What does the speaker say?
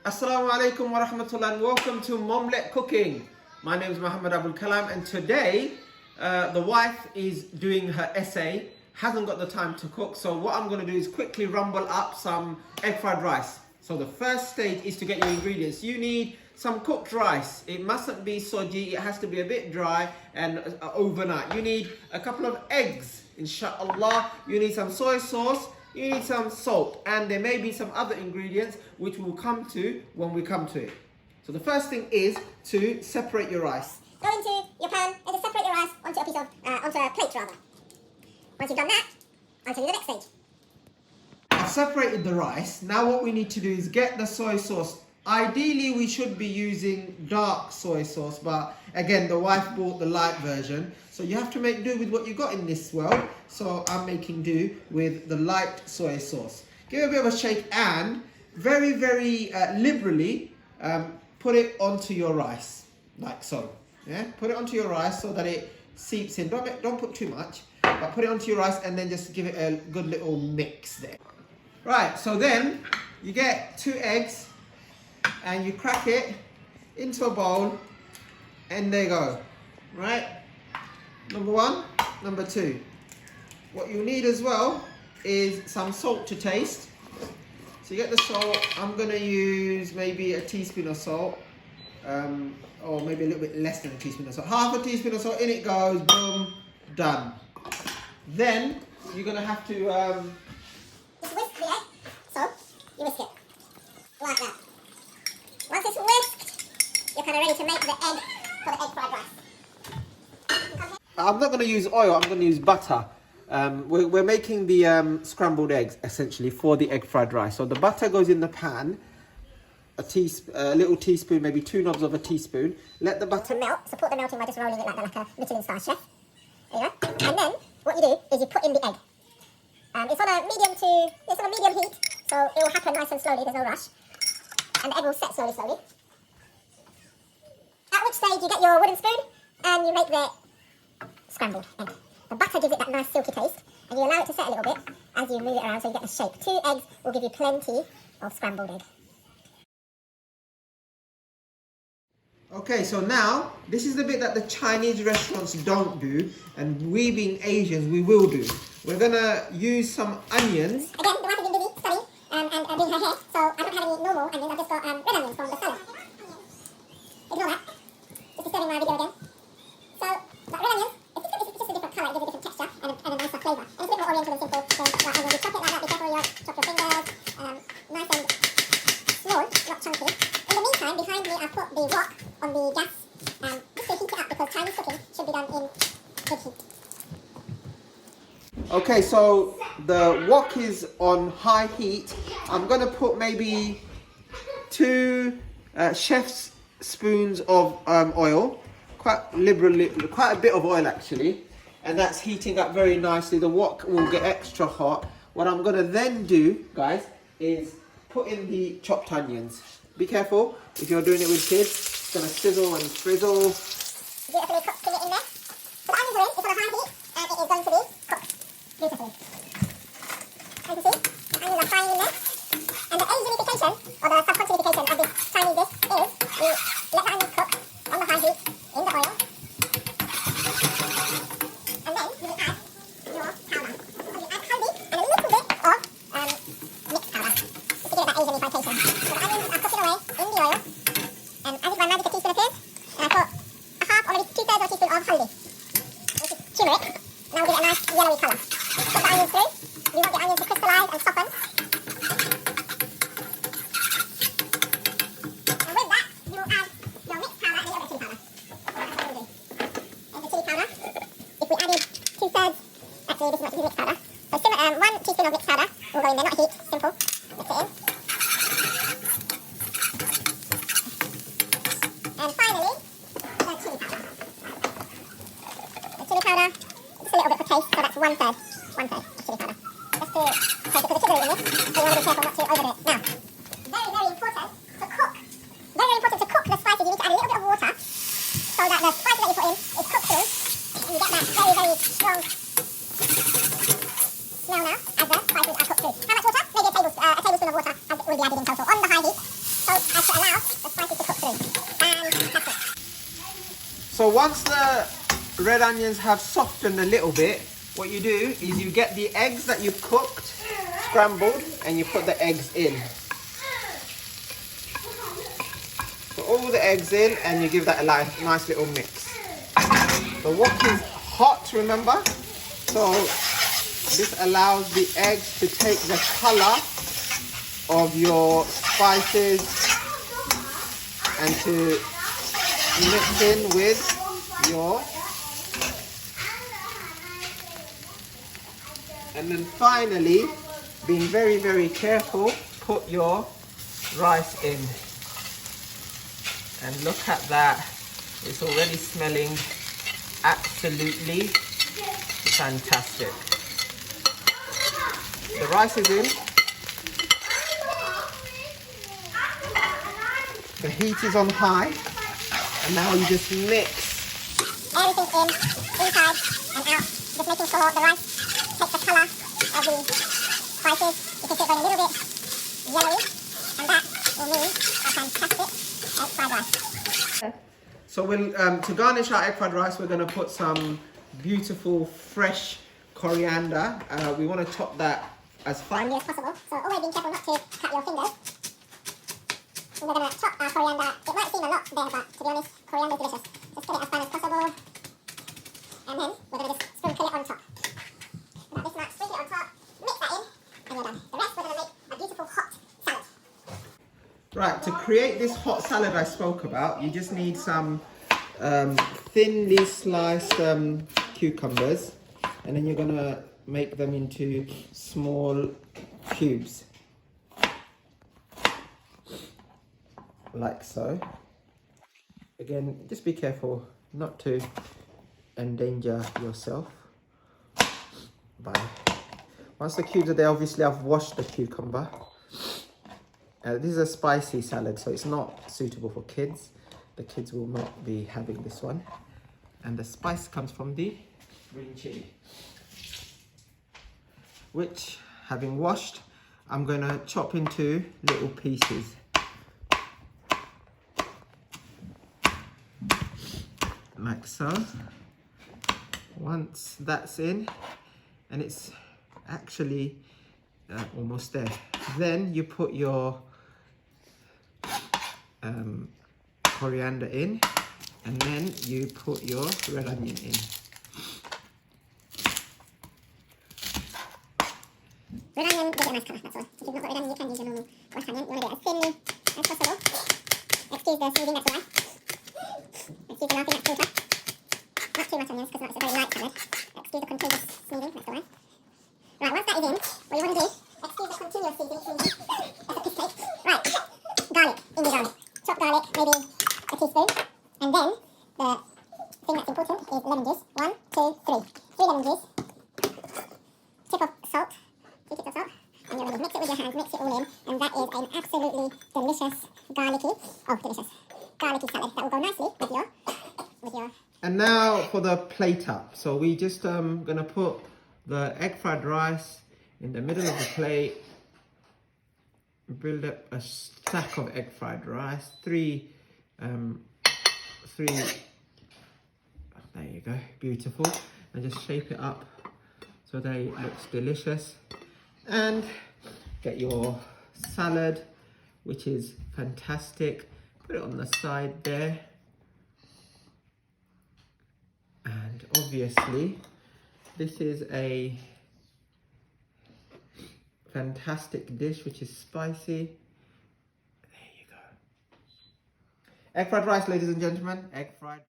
Assalamu alaikum wa rahmatullah and welcome to Momlet Cooking. My name is Muhammad Abul Kalam and today the wife is doing her essay, hasn't got the time to cook, so what I'm going to do is quickly rumble up some egg fried rice. So the first stage is to get your ingredients. You need some cooked rice. It mustn't be soggy, it has to be a bit dry and overnight. You need a couple of eggs, inshallah. You need some soy sauce. You need some salt, and there may be some other ingredients which we'll come to when we come to it. So the first thing is to separate your rice. Go into your pan and just separate your rice onto a plate rather. Once you've done that, on to the next stage. I've separated the rice. Now what we need to do is get the soy sauce. Ideally we should be using dark soy sauce, but again the wife bought the light version. So you have to make do with what you got in this world. So I'm making do with the light soy sauce. Give it a bit of a shake and very, very liberally put it onto your rice, like so. Yeah, put it onto your rice so that it seeps in. Don't put too much, but put it onto your rice and then just give it a good little mix there. Right, so then you get 2 eggs and you crack it into a bowl and there you go. Right? Number 1, number 2. What you need as well is some salt to taste. So you get the salt. I'm going to use maybe a teaspoon of salt, or maybe a little bit less than a teaspoon of salt. Half a teaspoon of salt, in it goes, boom, done. Then you're going to have to Just whisk the egg. So, you whisk it. Like that. Once it's whisked, you're kind of ready to make the egg for the egg fried rice. I'm not going to use oil, I'm going to use butter. We're making the scrambled eggs essentially for the egg fried rice. So the butter goes in the pan, a little teaspoon, maybe 2 knobs of a teaspoon. Let the butter To melt, support the melting by just rolling it like that, like a Michelin star chef. There you go. And then what you do is you put in the egg. It's on a medium heat, so it will happen nice and slowly. There's no rush, and the egg will set slowly. At which stage you get your wooden spoon and you make the scrambled egg. The butter gives it that nice silky taste, and you allow it to set a little bit as you move it around so you get the shape. 2 eggs will give you plenty of scrambled egg. Okay, so now this is the bit that the Chinese restaurants don't do, and we being Asians, we will do. We're gonna use some onions. Again, the wife has been busy studying and doing her hair, so I don't have any normal onions. I've just got red onions from the salad. Ignore that. Just disturbing my video again. So, that red onions, it's just a different colour, it gives a different texture and a nicer flavour. And it's a bit more oriental and simple. So, right, I'm going to chop it like that. Be careful, you chop your fingers. Nice and small, not chunky. In the meantime, behind me, I've put the wok on the gas just to heat it up, because Chinese cooking should be done in good heat. Okay, so the wok is on high heat. I'm gonna put maybe 2 chef's spoons of oil, quite liberally, quite a bit of oil actually, and that's heating up very nicely. The wok will get extra hot. What I'm gonna then do, guys, is put in the chopped onions. Be careful if you're doing it with kids. It's gonna sizzle and frizzle. Beautifully cooked in there. So the onions are in, it's on a high heat, and it is going to be cooked beautifully. As you can see, the onions are frying in there. And the Asianification, or the subcontinentification of this Chinese dish is we let the onions cook on the high heat in the oil. And then you will add your powder. So you add haldi and a little bit of mixed powder, just to give it that Asianification. So the onions are cooking away in the oil. And as if by magic a teaspoon appears, and I put a half or maybe 2/3 of a teaspoon of haldi, which is turmeric, and that will give it a nice yellowy colour. Put the onions through. You want the onions to crystallise and soften. And with that, you will add your mixed powder and a little bit of chilli powder. That's what we'll do. And the chilli powder, if we added 2/3, actually this is not mixed powder. So 1 teaspoon of mixed powder will go in there, not heat, simple. Mix it in. And finally, the chilli powder. The chilli powder, just a little bit for taste, so that's 1/3 of chilli powder. Just to taste it, because the chili in this, so you want to be careful not to overdo it. Now, very important to cook the spices. You need to add a little bit of water, so that the spices that you put in is cooked through, and you get that very, very strong smell now, as the spices are cooked through. How much water? Maybe a tablespoon of water will be added in total on the high heat. So So once the red onions have softened a little bit, what you do is you get the eggs that you've cooked, scrambled, and you put the eggs in. Put all the eggs in and you give that a nice little mix. The wok is hot, remember? So this allows the eggs to take the color of your spices and to mix in with your... And then finally, being very, very careful, put your rice in. And look at that, it's already smelling absolutely fantastic. The rice is in. The heat is on high. And now you just mix everything in, inside and out. Just making sure the rice takes the colour of the spices. You can see it going a little bit yellowy. And that will mean a fantastic egg fried rice. So we'll, to garnish our egg fried rice, we're going to put some beautiful fresh coriander. We want to chop that as finely as possible. So always be careful not to cut your fingers. And we're going to chop our coriander. It might seem a lot there, but to be honest, coriander is delicious. Just get it as fine as possible. And then we're going to just sprinkle it on top. About this much, sprinkle it on top, mix that in, and you're done. The rest we're going to make a beautiful hot salad. Right, to create this hot salad I spoke about, you just need some thinly sliced cucumbers, and then you're going to make them into small cubes, like so. Again, just be careful not to endanger yourself. Once the cubes are there, obviously I've washed the cucumber. This is a spicy salad, so it's not suitable for kids. The kids will not be having this one. And the spice comes from the green chilli, which, having washed, I'm going to chop into little pieces. Like so. Once that's in, and it's actually almost there, then you put your coriander in, and then you put your red onion in. Red onion gives it a nice colour, that's all. If you've not got red onion, you can use your normal white onion. You want to get it as thinly as possible. Excuse the sneezing, that's why. Excuse the laughing, that's filter. Not too much onions, because it's a very light salad. Excuse the continuous sneezing, that's why. Right, once that is in, what you want to do, excuse the continuous sneezing, that's a piss take. Right, garlic, in your garlic. Chop garlic, maybe a teaspoon. And then, the thing that's important is lemon juice. 1, 2, 3. 3 lemon juice. Tip of salt. 2 tips of salt. And you're going to mix it with your hands, mix it all in. And that is an absolutely delicious garlicky salad. That will go nicely with your... And now for the plate up. So we just gonna put the egg fried rice in the middle of the plate. Build up a stack of egg fried rice. Three. There you go, beautiful. And just shape it up so that it looks delicious. And get your salad, which is fantastic. Put it on the side there. And obviously, this is a fantastic dish, which is spicy. There you go. Egg fried rice, ladies and gentlemen. Egg fried.